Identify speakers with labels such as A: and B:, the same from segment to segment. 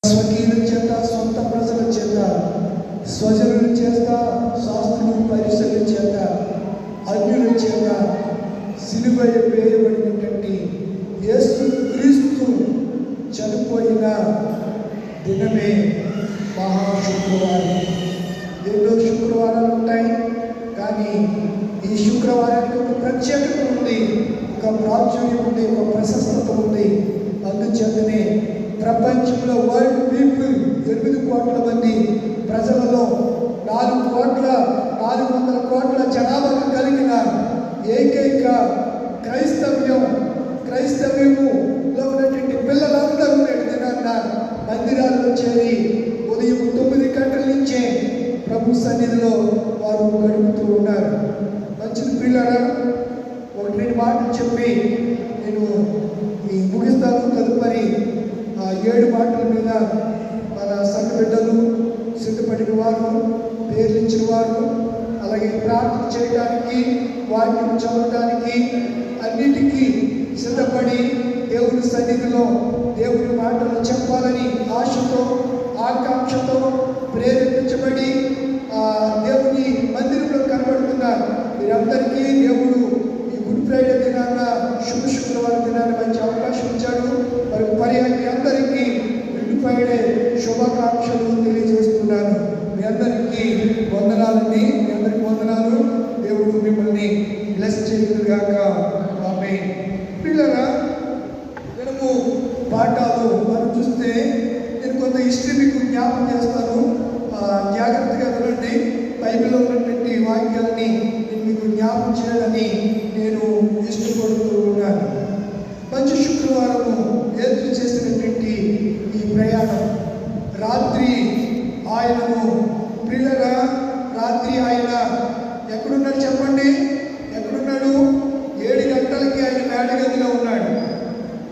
A: స్వకీయుల చేత, సొంత ప్రజల చేత, స్వజనుల చేత, శాస్త్రులు పరిసరుల చేత, అన్యుల చేత సిలువ వేయబడినటువంటి యేసు క్రీస్తు చనిపోయిన దినమే మహాశుక్రవారం. ఎన్నో శుక్రవారాలు ఉంటాయి, కానీ ఈ శుక్రవారానికి ఒక ప్రత్యేకత ఉంది, ఒక ప్రాచుర్యం ఉంది, ఒక ప్రశస్తత ఉంది. అందుచేతనే ప్రపంచంలో వరల్డ్ పీపుల్ 8 కోట్ల మంది ప్రజలలో 400 కోట్ల జనాభాను కలిగిన ఏకైక క్రైస్తవ్యములో ఉన్నటువంటి పిల్లలందరూ నేటి దినాన్న మందిరాల్లో చేరి ఉదయం 9 గంటల నుంచే ప్రభు సన్నిధిలో వారు గడుపుతూ ఉన్నారు. మంచిది పిల్లరా, 1-2 మాటలు చెప్పి నేను ఈ ముగిస్తాను. తదుపరి 7 మాటల మీద మన సంఘ బిడ్డలు, సిద్ధపడిన వారు, పేర్లు ఇచ్చిన వారు, అలాగే ప్రార్థన చేయడానికి, వాక్యం చదవడానికి, అన్నిటికీ సిద్ధపడి దేవుని సన్నిధిలో దేవుని మాటలు చెప్పాలని ఆశతో, ఆకాంక్షతో ప్రేరేపించబడి దేవుని మందిరంలో కనబడుతున్నారు. మీరందరికీ దేవుడు ఈ గుడ్ ఫ్రైడే దినాన, శుక్రవారం దినాన మంచి అవకాశం ఇచ్చాడు. మరి మీ అందరికీ గుడ్ ఫ్రైడే శుభాకాంక్షలు తెలియజేస్తున్నాను. మీ అందరికీ వందనాలండి, మీ అందరికీ వందనాలు. దేవుడు మిమ్మల్ని బ్లెస్ చేయగాక. ఆమేన్. పిల్లరా, మనము పాఠాలు మనం చూస్తే నేను కొంత హిస్టరీ మీకు జ్ఞాపకం చేస్తాను. జాగ్రత్తగా వినండి. బైబిల్లో ఉన్నటువంటి వాక్యాలని నేను మీకు జ్ఞాపకం చేయాలని నేను ఇష్టపడుతూ ఉన్నాను. మంచి శుక్రవారము యేసు చేసినటువంటి ఈ ప్రయాణం, రాత్రి ఆయనను, ప్రియులరా, రాత్రి ఆయన ఎక్కడున్నాడు చెప్పండి? ఎక్కడున్నాడు? 7 గంటలకి ఆయన మేడగదిలో ఉన్నాడు.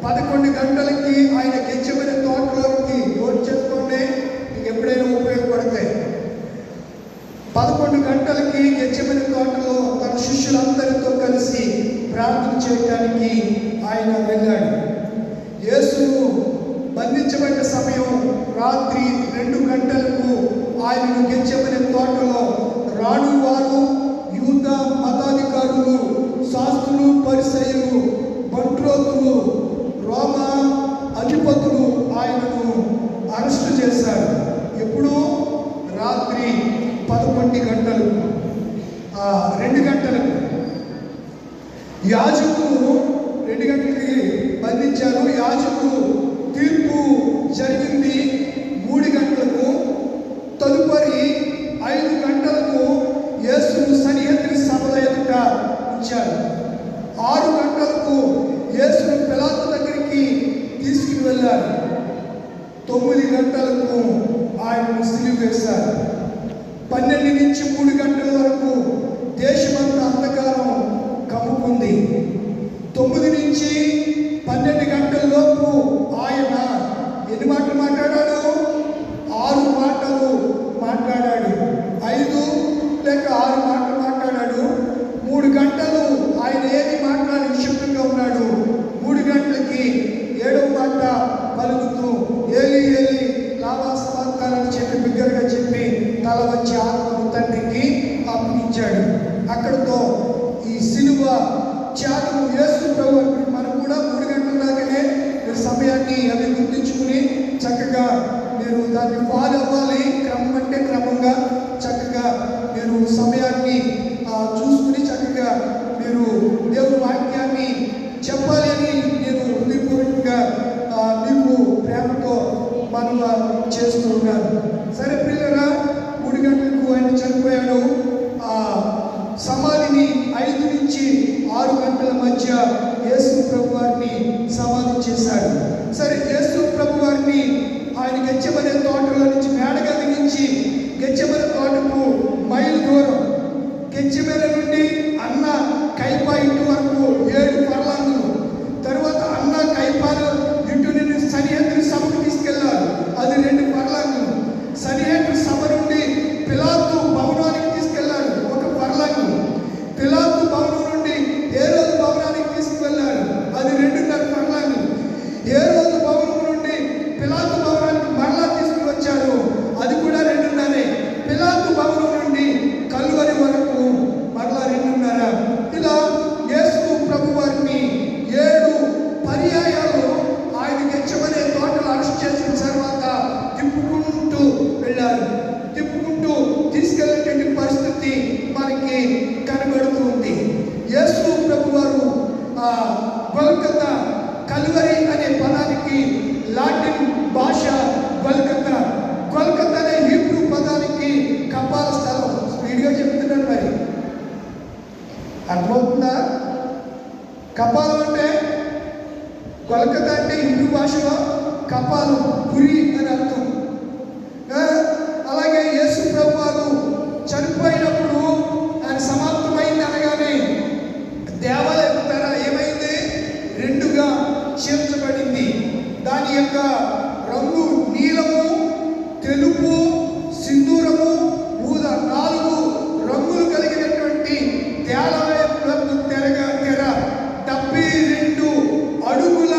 A: 11 గంటలకి ఆయన గెచ్చమనే తోటలోకి నోట్ చేసుకోండి, మీకు ఎప్పుడైనా ఉపయోగపడతాయి. 11 గంటలకి గెచ్చమనే తోటలో తన శిష్యులందరితో కలిసి ప్రార్థన చేయడానికి ఆయన వెళ్ళాడు. యేసును బంధించబడ్డ సమయం రాత్రి 2 గంటలకు ఆయనను గెచ్చమనే తోటలో రాణు వారు, యూద మతాధికారులు, శాస్త్రులు, పరిసయ్యులు, బంట్రోతులు, రోమా అధిపతులు ఆయనను అరెస్టు చేశారు. ఎప్పుడు? రాత్రి 11 గంటలకు, 2 గంటలకు. యాజకులు 2 గంటలకి బంధించారు. యాజకులు తీర్పు జరిగింది 3 గంటలకు. తదుపరి 5 గంటలకు యేసును సన్నిహితుని సభల ఎదుట ఉంచారు. 6 గంటలకు యేసును పిలాతు దగ్గరికి తీసుకుని వెళ్ళారు. 9 గంటలకు ఆయనను సిలువ వేశారు. 12 నుంచి 3 గంటల వరకు దేశమంతా అంధకారం కమ్ముకుంది. 9 నుంచి 12 గంటల లోపు ఆయన ఎన్ని మాటలు మాట్లాడాడు? 6 మాటలు మాట్లాడాడు. 5 లేక 6 మాటలు మాట్లాడాడు. 3 గంటలు ఆయన ఏమి మాట్లాడి నిశ్శబ్దంగా ఉన్నాడు. 3 గంటలకి 7వ మాట పలుకుతూ ఏలి ఏలి లామా సబక్తానని చెప్పి బిగ్గరగా చెప్పి తల వచ్చి ఆత్మను తండ్రికి అప్పగించాడు. అక్కడితో ఈ సిలువ త్యాగము యేసు ప్రభు. మనం కూడా 3 గంటల దాకానే మీరు సమయాన్ని అవి గుర్తించుకుని చక్కగా మీరు దాన్ని ఫాలో అవ్వాలి. క్రమం అంటే క్రమంగా చక్కగా మీరు సమయాన్ని చూసుకుని చక్కగా మీరు దేవుని వాక్యాన్ని చెప్పాలి అని నేను హృదయపూర్వకంగా మీకు ప్రేమతో మనం చేస్తూ ఉన్నాను. సరే ప్రియులరా, 3 గంటలకు ఆయన చనిపోయాడు. సమాధిని 5 నుంచి 6 గంటల మధ్య యేసు ప్రభు వారిని సమాధి చేశాడు. సరే, యేసు ప్రభు వారిని ఆయన గెచ్చమనే తోటలో నుంచి మేడగది గొల్గతా, కలువరి అనే పదానికి లాటిన్ భాష గొల్గతా. గొల్గతా అనే హీబ్రూ పదానికి కపాల స్థలం. స్పీడ్గా చెప్తున్నాను, మరి అర్థమవుతుందా? కపాలం అంటే, గొల్గతా అంటే హిందూ భాషలో కపాలం, గురి అని అర్థం. అలాగే యేసు ప్రభువారు చనిపోయినప్పుడు ఆయన సమాప్తమైంది అనగానే దేవాలయం తెర ఏమైంది? రెండుగా చీల్చబడింది. దాని యొక్క రంగు నీలము, తెలుపు, సింధూరము, ఊదా 4 రంగులు కలిగినటువంటి దేవాలయపు తెర 72 అడుగుల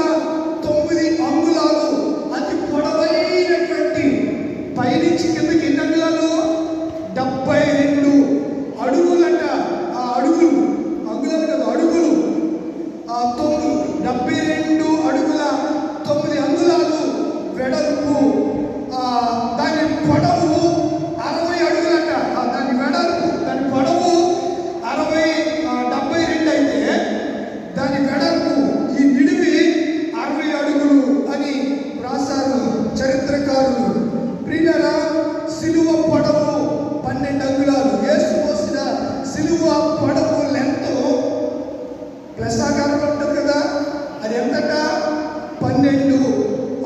A: 9 అంగుళాలు, అతి పొడవైనటువంటి, పైనుంచి కిందకి ఎన్ని అంగుళాలు? 72 అడుగులంట. ఆ అడుగులు, అంగుళాలు కదా, అడుగులు. 72 అడుగుల 9 అంగుళాలు వెడల్పు. దాని పొడవు 60 అడుగులంట. దాని వెడల్పు, దాని పొడవు 72 అయితే దాని వెడల్పు, ఈ నిడివి 60 అడుగులు అని రాశారు చరిత్రకారులు. ప్రియులారా, సిలువ పొడవు 12 అంగుళాలు. యేసు మోసిన సిలువ పొడవు లెంత్ ప్లస్ ఆకారంలో ఉంటుంది కదా, అది ఎంతట? 12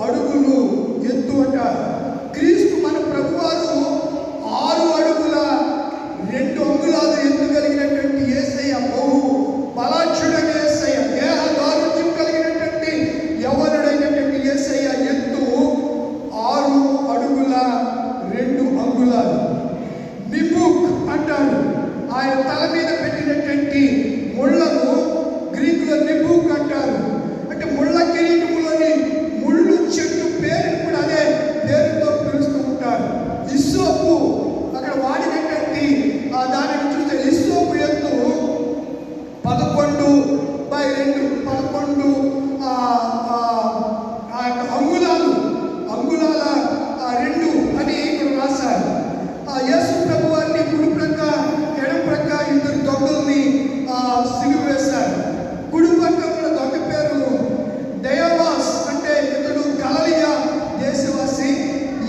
A: అడుగులు ఎత్తు అంట. క్రీస్తు మన ప్రభువారు 6 అడుగుల 2 అంగుళాలు ఎత్తు కలిగినటువంటి యేసయ్య, బహు బలాఢ్యుడైన యేసయ్య, దేహ దారుణ్యం కలిగినటువంటి యవ్వనుడైనటువంటి యేసయ్య ఎత్తు 6 అడుగుల 2 అంగుళాలు. నిబుక్ అంటారు. ఆయన తల మీద పెట్టినటువంటి ముళ్ళను గ్రీకులో నిబుక్ అంటారు. అంటే ముళ్ళ కిరీటములోని ముళ్ళు చెట్టు పేరుని కూడా అదే పేరుతో పిలుస్తూ ఉంటారు. ఇస్సోపు, అక్కడ వాడినటువంటి దానిని చూస్తే ఇస్సోపు ఎత్తు 11/2 అంగుళాల 2 అని ఇక్కడ రాశారు. యేసు ప్రభు వారిని కుడి ప్రక్క, ఎడమ ప్రక్క 2 దొంగల్ని సిలువ వేశారు. కుడి పక్క ఉన్న దొంగ పేరు డయాబాస్, అంటే ఇతడు గలిలయ దేశవాసి.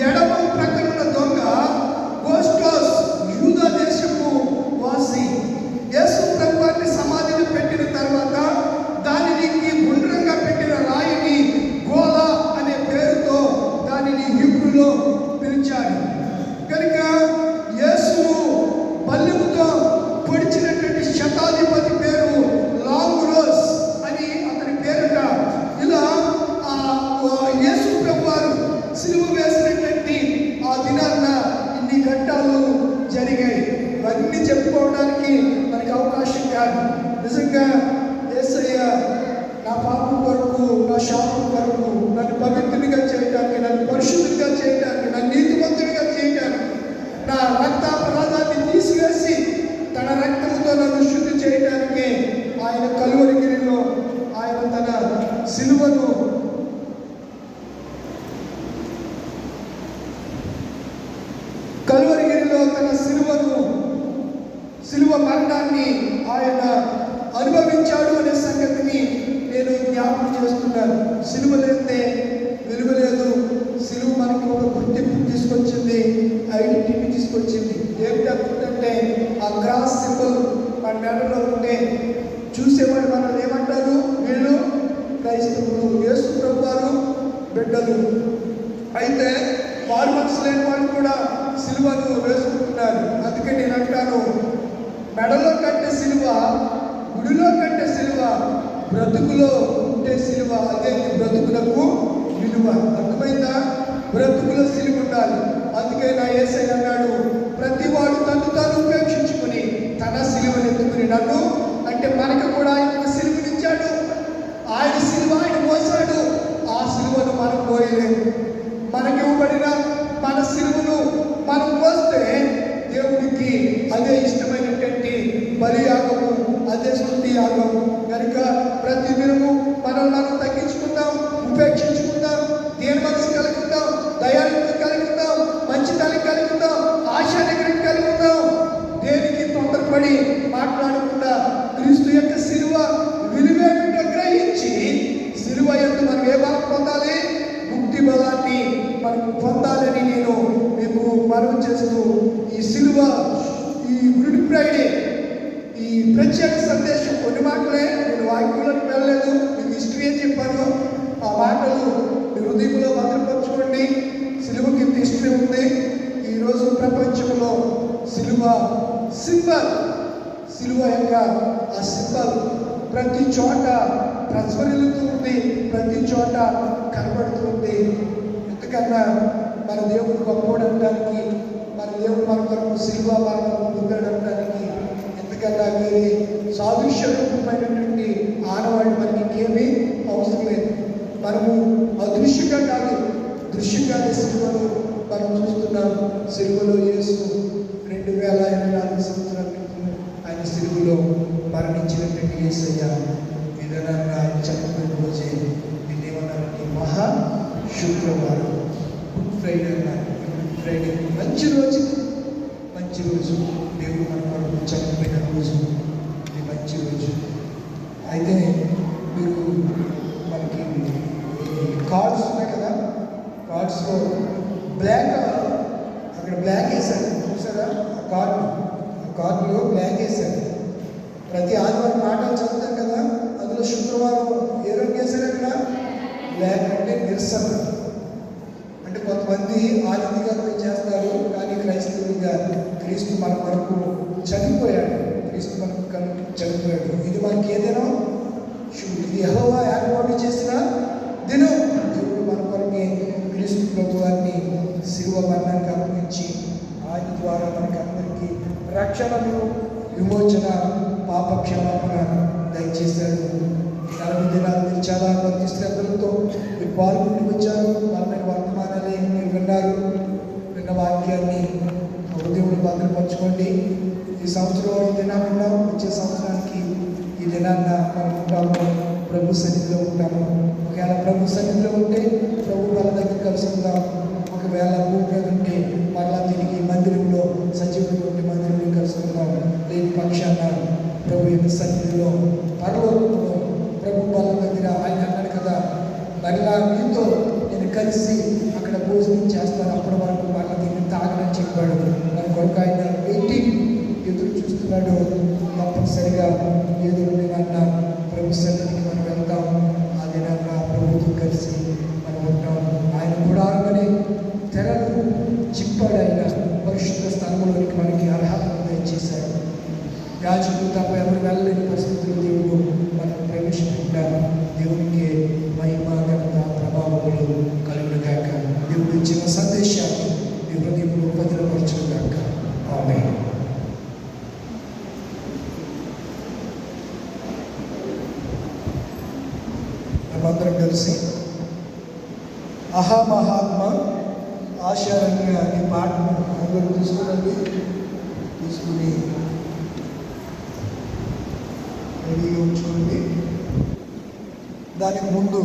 A: ఎడమ ప్రక్కన ఉన్న దొంగ గోస్టోస్, యూదా దేశపు వాసి. యేసు ప్రభు వారిని సమాధిని పెట్టిన తర్వాత దానికి గుండ్రంగా పెట్టిన రాయిని గోలా అనే పేరుతో దానిని హీబ్రూలో పిలిచారు. కనుక యేసును బల్లెముతో పొడిచినటువంటి శతాధిపతి పేరు లాంగురోస్ అని అతని పేరుట. ఇలా యేసు ప్రభువారు సిలువ వేసినటువంటి ఆ దినాన్న ఇన్ని ఘట్టాలు జరిగాయి. ఇవన్నీ చెప్పుకోవడానికి మనకి అవకాశం కాదు. నిజంగా యేసయ్య నా పాపం కొరకు, నా శాపం కొరకు, నన్ను పవిత్రునిగా చేయడానికి, నన్ను పరిశుద్ధునిగా చేయడానికి, నన్ను నీతిమంతునిగా చేయడానికి, నా రక్తాపరాధాన్ని తీసివేసి తన రక్తముతో నన్ను శుద్ధి చేయడానికి ఆయన కలువరిగిరిలో ఆయన తన సిలువను సిలువ మరణాన్ని ఆయన అనుభవించాడు అనే సంగతిని నేను జ్ఞాపకం చేస్తున్నాను. సిలువ లేదే విలువ లేదు. సిలువ మనకి ఒక గుర్తింపు తీసుకొచ్చింది, ఐడెంటిటీ తీసుకొచ్చింది. ఏమిటంటే ఆ క్రాస్ సింబల్ మన మెడలో ఉంటే చూసేవాడు మనల్ని ఏమంటారు? వీళ్ళు క్రైస్తవులు, యేసు ప్రభువారు బిడ్డలు. అయితే వారు మనసు లేని వాళ్ళు కూడా సిలువను వేసుకుంటున్నారు. అందుకే నేను అంటాను, మెడలో కంటే సిలువ, గుడిలో కంటే సిలువ, బ్రతుకులో ఉంటే సిలువ. అదే బ్రతుకులకు విలువ. అర్థమైందా? బ్రతుకులో సిలువ ఉండాలి. అందుకే నా యేసయ్య అన్నాడు, ప్రతి వాడు తను తాను ఉపేక్షించుకుని తన సిలువను ఎత్తుకుని నన్ను, అంటే మనకు కూడా ఆయన సిలువనిచ్చాడు. ఆయన సిలువ ఆయన మోసాడు. ఆ సిలువను మనం పోయలేము. మనకి ఇవ్వబడిన మన సిలువను మనం మోస్తే దేవుడికి అదే ఇష్టమైనటువంటి బలియాగము, అదే స్తుతి యాగము. కనుక ప్రతి దినము మనం తగ్గించుకుందాం, ఉపేక్షించుకుందాం, దేని మనసు కలుగుతాం, దయాన్ని కలుగుతాం, మంచితనం కలుగుతాం, ఆశానిగ్రహం కలుగుతాం. దేనికి తొందరపడి మాట్లాడకుండా క్రీస్తు యొక్క సిలువ విలువేమిటో గ్రహించి పొందాలని నేను మీకు మనవి చేస్తూ ఈ సిలువ, ఈ గుడ్ ఫ్రైడే, ఈ ప్రత్యేక సందేశం కొన్ని మాటలే, నేను వాక్యంలోకి వెళ్ళలేదు, మీకు హిస్టరీ అని చెప్పాను. ఆ మాటలు మీ హృదయంలో భద్రపరచుకోండి. సిలువకి ఇంత హిస్టరీ ఉంది. ఈరోజు ప్రపంచంలో సిలువ సింబల్, సిలువ యొక్క ఆ సింబల్ ప్రతి చోట ప్రజ్వరిల్లుతూ ఉంది, ప్రతి చోట కనబడుతుంది. ఎందుకన్నా మన దేవుడు గొప్పవాడు అనడానికి, మన దేవుడు మన కొరకు సిలువ మరణం పొందాడు అనడానికి ఎందుకన్నా వేరే సాదృశ్య రూపమైనటువంటి ఆనవాళ్ళు మనకి ఇంకేమీ అవసరం లేదు. మనము అదృశ్యంగా కాదు, దృశ్యంగానే సిలువను మనం చూస్తున్నాం. సిలువలో యేసు 2024 సంవత్సరాల క్రితం ఆయన సిలువలో మరణించినటువంటి యేసయ్య విధానంగా ఆయన చనిపోయిన రోజే నిన్నేమన్నారంటే మహా శుక్రవారం, గుడ్ ఫ్రైడే అన్నారు. గుడ్ ఫ్రైడే మంచి రోజు, మంచి రోజు. దేవుడు మన కొరకు చనిపోయిన రోజు, ఇది మంచి రోజు. అయితే మీరు మనకి కార్డ్స్ ఉన్నాయి కదా, కార్డ్స్లో బ్లాక్, అక్కడ బ్లాక్ వేశారు చూసారా? ఆ కార్డులో బ్లాక్ వేశారు. ప్రతి ఆదివారం పాఠాలు చదువుతారు కదా, అందులో శుక్రవారం ఏ రంగు వేశారు? అక్కడ బ్లాక్ అంటే నిరసన. అంటే కొంతమంది ఆనందిగా పోయి చేస్తారు, కానీ క్రైస్తవులుగా క్రీస్తు మన కొరకు చనిపోయాడు, క్రీస్తు మనకు చనిపోయాడు. ఇది మనకి ఏదైనా ఇది యెహోవా ఏర్పాటు చేసిన దినం. దేవుడు మన కొరకే క్రీస్తు ప్రభువాన్ని శిలువ మరణానికి అప్పగించి ఆయన ద్వారా మనకి అందరికీ రక్షణను, విమోచన, పాప క్షమాపణ దయచేశాడు. 40 దినాలు మీరు చాలా భక్తి శ్రద్ధలతో మీరు పాల్గొని వచ్చారు. బలమైన వర్తమానాలే మీరు విన్నారు. విన్న వాక్యాన్ని హృదయంలో భద్రపరచుకోండి. ఈ సంవత్సరం ఈ దినాన్ని ఉన్నాం, వచ్చే సంవత్సరానికి ఈ దినాన్న మనం ఉంటాము, ప్రభు సన్నిధిలో ఉంటాము. ఒకవేళ ప్రభు సన్నిధిలో ఉంటే ప్రభు వాళ్ళ దగ్గర కలుసుకుందాం. ఒకవేళ భూమి మీద ఉంటే మరలా తిరిగి మందిరంలో, సజీవులు ఉంటే మందిరంలో కలుసుకుందాం. లేని పక్షాన ప్రభు యొక్క సన్నిధిలో, పరలోకంలో ప్రభు వాళ్ళ దగ్గర ఆయన అన్నాడు కదా, మరలా మీతో నేను కలిసి అక్కడ భోజనం చేస్తాను, అప్పటి వరకు మరలా తిరిగి తాగనని చెప్పాడు. మన కొరకు ఆయన వెయిటింగ్, ఎదురు చూస్తున్నాడు. తప్పనిసరిగా ఏదో దినాన్న ప్రభు సన్నిధికి మనం వెళ్తాం. ఆ దినాన్న ప్రభుత్వం కలిసి మనం ఉంటాం. ఆయన గుడారమని తెరలు చిప్పాడు. ఆయన పరిశుద్ధ స్థలంలోనికి మనకి అర్హతను దయచేశాడు. యాజకులు తప్ప ఎవరు వెళ్ళలేని పరిస్థితుల్లో దేవుడు మనం ప్రవేశపెట్టారు. దేవునికి మహిమ, ఘనత, ప్రభావములు కలుగును గాక. దేవుడు ఇచ్చిన సందేశాన్ని మీ హృదయంలో భద్రపరచును గాక. ఆమేన్. మనమందరం కలిసి అహమహాత్మ ఆశారంగా అనే పాటను అందరూ తీసుకురండి. తీసుకుని రెడీగా ఉంచుకోండి. దానికి ముందు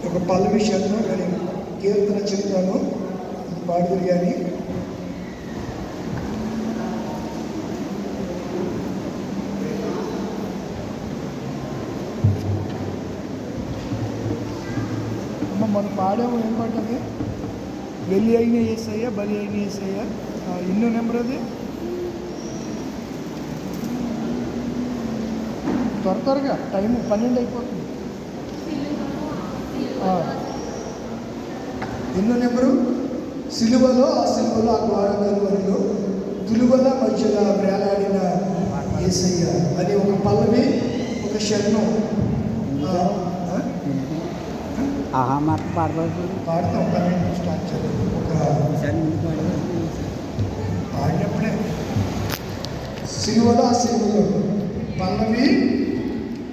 A: ఒక పల్లవి విషయాలను నేను కీర్తన చెప్తాను, పాడుదురు కానీ. మనం పాడాము ఏం పడ్డది? వెళ్ళి అయిన యేసయ్య, బలి అయిన యేసయ్య. ఎన్నో నెంబర్ అది? త్వరగా టైము 12 అయిపోతుంది. ఎన్నో నెంబరు? సిలువలో, ఆ సిలువలో, ఆ ద్వారకలువరిలో తులువల మధ్యలో వేలాడిన యేసయ్య అని ఒక పల్లవి, ఒక శరణం. పాడతాం. 12 స్టార్ట్ చేయాలి. పాడినప్పుడే సిలువలో, ఆ సిలువలో పల్లవి